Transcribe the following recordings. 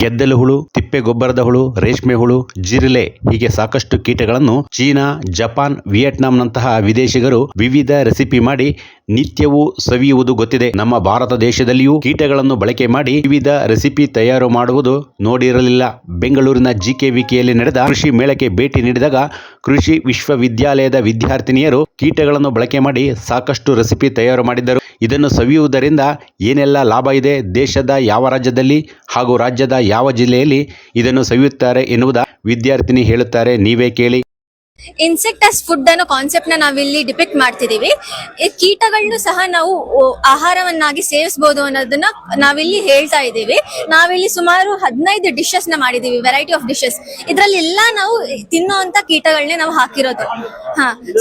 ಗೆದ್ದಲು ಹುಳು, ತಿಪ್ಪೆ ಗೊಬ್ಬರದ ಹುಳು, ರೇಷ್ಮೆ ಹುಳು, ಜಿರಳೆ ಹೀಗೆ ಸಾಕಷ್ಟು ಕೀಟಗಳನ್ನು ಚೀನಾ, ಜಪಾನ್, ವಿಯೆಟ್ನಾಂನಂತಹ ವಿದೇಶಿಗರು ವಿವಿಧ ರೆಸಿಪಿ ಮಾಡಿ ನಿತ್ಯವೂ ಸವಿಯುವುದು ಗೊತ್ತಿದೆ. ನಮ್ಮ ಭಾರತ ದೇಶದಲ್ಲಿಯೂ ಕೀಟಗಳನ್ನು ಬಳಕೆ ಮಾಡಿ ವಿವಿಧ ರೆಸಿಪಿ ತಯಾರು ಮಾಡುವುದು ನೋಡಿರಲಿಲ್ಲ. ಬೆಂಗಳೂರಿನ ಜಿಕೆವಿಕೆಯಲ್ಲಿ ನಡೆದ ಕೃಷಿ ಮೇಳಕ್ಕೆ ಭೇಟಿ ನೀಡಿದಾಗ ಕೃಷಿ ವಿಶ್ವವಿದ್ಯಾಲಯದ ವಿದ್ಯಾರ್ಥಿನಿಯರು ಕೀಟಗಳನ್ನು ಬಳಕೆ ಮಾಡಿ ಸಾಕಷ್ಟು ರೆಸಿಪಿ ತಯಾರು ಮಾಡಿದ್ದರು. ಇದನ್ನು ಸವಿಯುವುದರಿಂದ ಏನೆಲ್ಲ ಲಾಭ ಇದೆ, ದೇಶದ ಯಾವ ರಾಜ್ಯದಲ್ಲಿ ಹಾಗೂ ರಾಜ್ಯದ ಯಾವ ಜಿಲ್ಲೆಯಲ್ಲಿ ಇದನ್ನು ಸವಿಯುತ್ತಾರೆ ಎನ್ನುವುದ ವಿದ್ಯಾರ್ಥಿನಿ ಹೇಳುತ್ತಾರೆ, ನೀವೇ ಕೇಳಿ. ಇನ್ಸೆಕ್ಟ್ ಆಸ್ ಫುಡ್ ಅನ್ನೋ ಕಾನ್ಸೆಪ್ಟ್ ನ ನಾವಿಲ್ಲಿ ಡಿಪಿಕ್ಟ್ ಮಾಡ್ತಿದೀವಿ. ಈ ಕೀಟಗಳನ್ನು ಸಹ ನಾವು ಆಹಾರವನ್ನಾಗಿ ಸೇವಿಸಬಹುದು ಅನ್ನೋದನ್ನ ನಾವಿಲ್ಲಿ ಹೇಳ್ತಾ ಇದ್ದೀವಿ. ನಾವಿಲ್ಲಿ ಸುಮಾರು 15 ಡಿಶಸ್ ನ ಮಾಡಿದೀವಿ, ವೆರೈಟಿ ಆಫ್ ಡಿಶಸ್. ಇದ್ರಲ್ಲಿ ಎಲ್ಲ ನಾವು ತಿನ್ನೋಂತ ಕೀಟಗಳನ್ನೇ ನಾವು ಹಾಕಿರೋದು.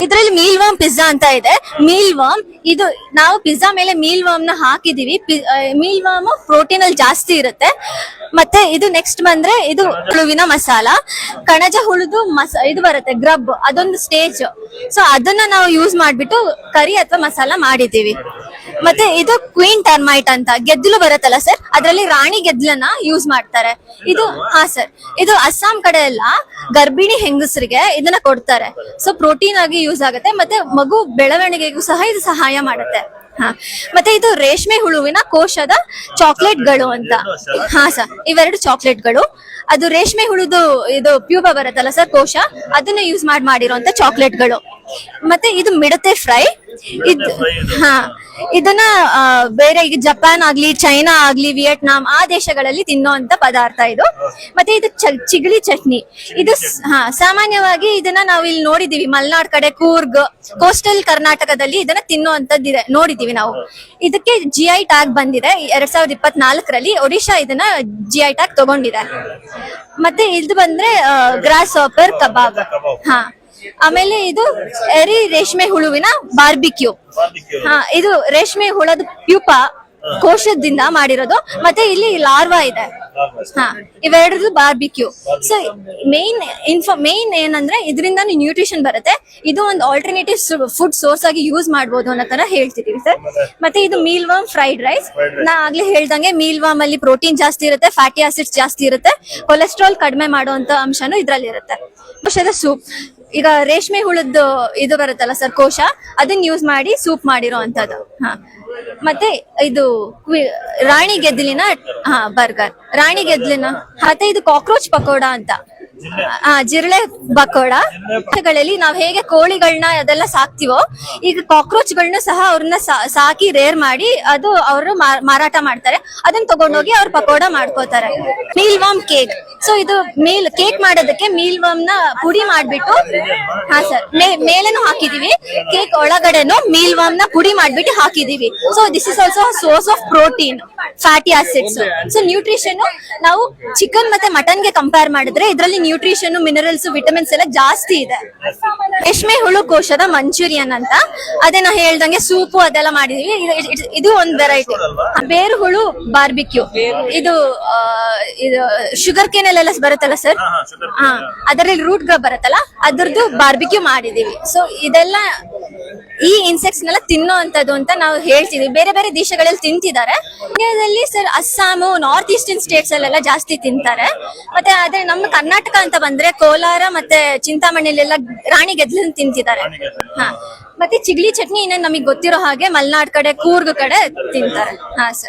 ಇದ್ರಲ್ಲಿ ಮೀಲ್ ವರ್ಮ್ ಪಿಜ್ಜಾ ಅಂತ ಇದೆ. ಮೀಲ್ ವರ್ಮ್ ಇದು ನಾವು ಪಿಜ್ಜಾ ಮೇಲೆ ಮೀಲ್ ವರ್ಮ್ ನ ಹಾಕಿದೀವಿ. ಮೀಲ್ ವರ್ಮ್ ಪ್ರೋಟೀನ್ ಅಲ್ಲಿ ಜಾಸ್ತಿ ಇರುತ್ತೆ. ಮತ್ತೆ ಇದು ನೆಕ್ಸ್ಟ್ ಬಂದ್ರೆ ಇದು ಹುಳುವಿನ ಮಸಾಲ, ಕಣಜ ಹುಳುದು ಇದು ಬರುತ್ತೆ ಗ್ರಬ್, ಅದೊಂದು ಸ್ಟೇಜ್. ಸೊ ಅದನ್ನ ನಾವು ಯೂಸ್ ಮಾಡ್ಬಿಟ್ಟು ಕರಿ ಅಥವಾ ಮಸಾಲ ಮಾಡಿದೀವಿ. ಮತ್ತೆ ಇದು ಕ್ವೀನ್ ಟರ್ಮೈಟ್ ಅಂತ ಗೆದ್ದಲು ಬರುತ್ತಲ್ಲ ಸರ್, ಅದರಲ್ಲಿ ರಾಣಿ ಗೆದ್ದಲನ್ನ ಯೂಸ್ ಮಾಡ್ತಾರೆ. ಇದು ಸರ್, ಇದು ಅಸ್ಸಾಂ ಕಡೆ ಎಲ್ಲ ಗರ್ಭಿಣಿ ಹೆಂಗಸರಿಗೆ ಇದನ್ನ ಕೊಡ್ತಾರೆ. ಸೊ ಪ್ರೋಟೀನ್ ಆಗಿ ಯೂಸ್ ಆಗುತ್ತೆ, ಮತ್ತೆ ಮಗು ಬೆಳವಣಿಗೆಗೂ ಸಹ ಇದು ಸಹಾಯ ಮಾಡುತ್ತೆ. ಮತ್ತೆ ಇದು ರೇಷ್ಮೆ ಹುಳುವಿನ ಕೋಶದ ಚಾಕ್ಲೇಟ್ಗಳು ಅಂತ. ಸರ್, ಇವೆರಡು ಚಾಕ್ಲೇಟ್ಗಳು. ಅದು ರೇಷ್ಮೆ ಹುಳುದು ಇದು ಪ್ಯೂಪ ಬರುತ್ತಲ್ಲ ಸರ್, ಕೋಶ, ಅದನ್ನ ಯೂಸ್ ಮಾಡಿರುವಂತ ಚಾಕ್ಲೇಟ್ಗಳು. ಮತ್ತೆ ಇದು ಮಿಡತೆ ಫ್ರೈ. ಇದನ್ನ ಬೇರೆ ಈಗ ಜಪಾನ್ ಆಗ್ಲಿ, ಚೈನಾ ಆಗ್ಲಿ, ವಿಯೆಟ್ನಾಂ ಆ ದೇಶಗಳಲ್ಲಿ ತಿನ್ನೋಂತ ಪದಾರ್ಥ ಇದು. ಮತ್ತೆ ಇದು ಚಿಗಳಿ ಚಟ್ನಿ. ಇದು ಸಾಮಾನ್ಯವಾಗಿ ಇದನ್ನ ನಾವು ಇಲ್ಲಿ ನೋಡಿದೀವಿ, ಮಲ್ನಾಡ್ ಕಡೆ, ಕೂರ್ಗ್, ಕೋಸ್ಟಲ್ ಕರ್ನಾಟಕದಲ್ಲಿ ಇದನ್ನ ತಿನ್ನೋಂತದ್ದಿದೆ, ನೋಡಿದೀವಿ ನಾವು. ಇದಕ್ಕೆ GI ಟ್ಯಾಗ್ ಬಂದಿದೆ 2024ರಲ್ಲಿ. ಒಡಿಶಾ ಇದನ್ನ GI ಟ್ಯಾಗ್ ತಗೊಂಡಿದೆ. ಮತ್ತೆ ಇದು ಬಂದ್ರೆ ಗ್ರಾಸ್ ಹಾಪರ್ ಕಬಾಬ್. ಆಮೇಲೆ ಇದು ಎರಿ ರೇಷ್ಮೆ ಹುಳುವಿನ ಬಾರ್ಬಿಕ್ಯೂ. ಇದು ರೇಷ್ಮೆ ಹುಳದ ಪ್ಯೂಪ ಕೋಶದಿಂದ ಮಾಡಿರೋದು. ಮತ್ತೆ ಇಲ್ಲಿ ಲಾರ್ವಾ ಇದೆ. ಇವೆರಡದು ಬಾರ್ಬಿಕ್ಯೂ. ಸೊ ಮೇನ್ ಏನಂದ್ರೆ ಇದರಿಂದ ನ್ಯೂಟ್ರಿಷನ್ ಬರುತ್ತೆ. ಇದು ಒಂದು ಆಲ್ಟರ್ನೇಟಿವ್ ಫುಡ್ ಸೋರ್ಸ್ ಆಗಿ ಯೂಸ್ ಮಾಡಬಹುದು ಅನ್ನೋ ತರ ಹೇಳ್ತಿದೀವಿ ಸರ್. ಮತ್ತೆ ಇದು ಮೀಲ್ ವರ್ಮ್ ಫ್ರೈಡ್ ರೈಸ್. ನಾ ಆಗ್ಲೇ ಹೇಳ್ದಂಗೆ ಮೀಲ್ ವರ್ಮ್ ಅಲ್ಲಿ ಪ್ರೋಟೀನ್ ಜಾಸ್ತಿ ಇರುತ್ತೆ, ಫ್ಯಾಟಿ ಆಸಿಡ್ಸ್ ಜಾಸ್ತಿ ಇರುತ್ತೆ, ಕೊಲೆಸ್ಟ್ರಾಲ್ ಕಡಿಮೆ ಮಾಡುವಂತ ಅಂಶನೂ ಇದ್ರಲ್ಲಿ ಇರುತ್ತೆ. ಕೋಶದ ಸೂಪ್, ಈಗ ರೇಷ್ಮೆ ಹುಳದ್ದು ಇದು ಬರುತ್ತಲ್ಲ ಸರ್, ಕೋಶ, ಅದನ್ನ ಯೂಸ್ ಮಾಡಿ ಸೂಪ್ ಮಾಡಿರೋ ಅಂತದ್ದು. ಮತ್ತೆ ಇದು ರಾಣಿ ಗೆದ್ದಲಿನ ಬರ್ಗರ್, ರಾಣಿ ಗೆದ್ದಲಿನ. ಮತ್ತೆ ಇದು ಕಾಕ್ರೋಚ್ ಪಕೋಡ ಅಂತ, ಜಿರಳೆ ಪಕೋಡ. ನಾವ್ ಹೇಗೆ ಕೋಳಿಗಳನ್ನ ಅದೆಲ್ಲ ಸಾಕ್ತಿವೋ, ಈಗ ಕಾಕ್ರೋಚ್ ಗಳನ್ನ ಸಹ ಅವ್ರನ್ನ ಸಾಕಿ ರೇರ್ ಮಾಡಿ ಅದು ಅವರು ಮಾರಾಟ ಮಾಡ್ತಾರೆ. ಅದನ್ನ ತಗೊಂಡೋಗಿ ಅವ್ರ ಪಕೋಡ ಮಾಡ್ಕೋತಾರೆ. Meal worm cake. ಸೊ ಇದು ಕೇಕ್ ಮಾಡೋದಕ್ಕೆ ಮೀಲ್ ವರ್ಮ್ ನ ಪುಡಿ ಮಾಡ್ಬಿಟ್ಟು, ಸರ್, ಮೇಲೇನು ಹಾಕಿದೀವಿ, ಕೇಕ್ ಒಳಗಡೆನು ಮೀಲ್ ವರ್ಮ್ ನ ಪುಡಿ ಮಾಡ್ಬಿಟ್ಟು ಹಾಕಿದೀವಿ. So this is also source of protein, fatty acids. So nutrition ನಾವು ಚಿಕನ್ ಮತ್ತೆ ಮಟನ್ ಗೆ ಕಂಪೇರ್ ಮಾಡಿದ್ರೆ ಇದರಲ್ಲಿ ನ್ಯೂಟ್ರಿಷನ್, ಮಿನರಲ್ಸ್, ವಿಟಮಿನ್ಸ್ ಎಲ್ಲ ಜಾಸ್ತಿ ಇದೆ. ರೇಷ್ಮೆ ಹುಳು ಕೋಶದ ಮಂಚೂರಿಯನ್ ಅಂತ, ಅದೇ ನಾ ಹೇಳ್ದಂಗೆ ಸೂಪು ಅದೆಲ್ಲ ಮಾಡಿದೀವಿ. ಇದು ಒಂದ್ ವೆರೈಟಿ. ಬೇರು ಹುಳು ಬಾರ್ಬಿಕ್ಯೂ. ಇದು ಶುಗರ್ ಕೇನ್ ಎಲ್ಲ ಬರುತ್ತಲ್ಲ ಸರ್, ಅದರಲ್ಲಿ ರೂಟ್ ಗ ಬರುತ್ತಲ್ಲ, ಅದ್ರದ್ದು ಬಾರ್ಬಿಕ್ಯೂ ಮಾಡಿದೀವಿ. ಸೊ ಇದೆಲ್ಲ ಈ ಇನ್ಸೆಕ್ಟ್ಸ್ ನೆಲ್ಲ ತಿನ್ನೋ ಅಂತದ್ದು ಅಂತ ನಾವು ಹೇಳ್ತಿದೀವಿ. ಬೇರೆ ಬೇರೆ ದೇಶಗಳಲ್ಲಿ ತಿಂತಿದ್ದಾರೆ. ಇಂಡಿಯಾದಲ್ಲಿ sir Assam, north eastern States ಅಲ್ಲೆಲ್ಲ ಜಾಸ್ತಿ ತಿಂತಾರೆ. ಮತ್ತೆ ಅದೇ ನಮ್ಮ ಕರ್ನಾಟಕ ಅಂತ ಬಂದ್ರೆ ಕೋಲಾರ ಮತ್ತೆ ಚಿಂತಾಮಣಿಲೆಲ್ಲ ರಾಣಿ ಗೆದ್ದಲನ್ನ ತಿಂತಿದ್ದಾರೆ. ಮತ್ತೆ ಚಿಗಳಿ ಚಟ್ನಿ ಇನ್ನೇನು ನಮಗೆ ಗೊತ್ತಿರೋ ಹಾಗೆ ಮಲ್ನಾಡ್ ಕಡೆ, ಕೂರ್ಗ್ ಕಡೆ ತಿಂತಾರೆ. ಸರ್.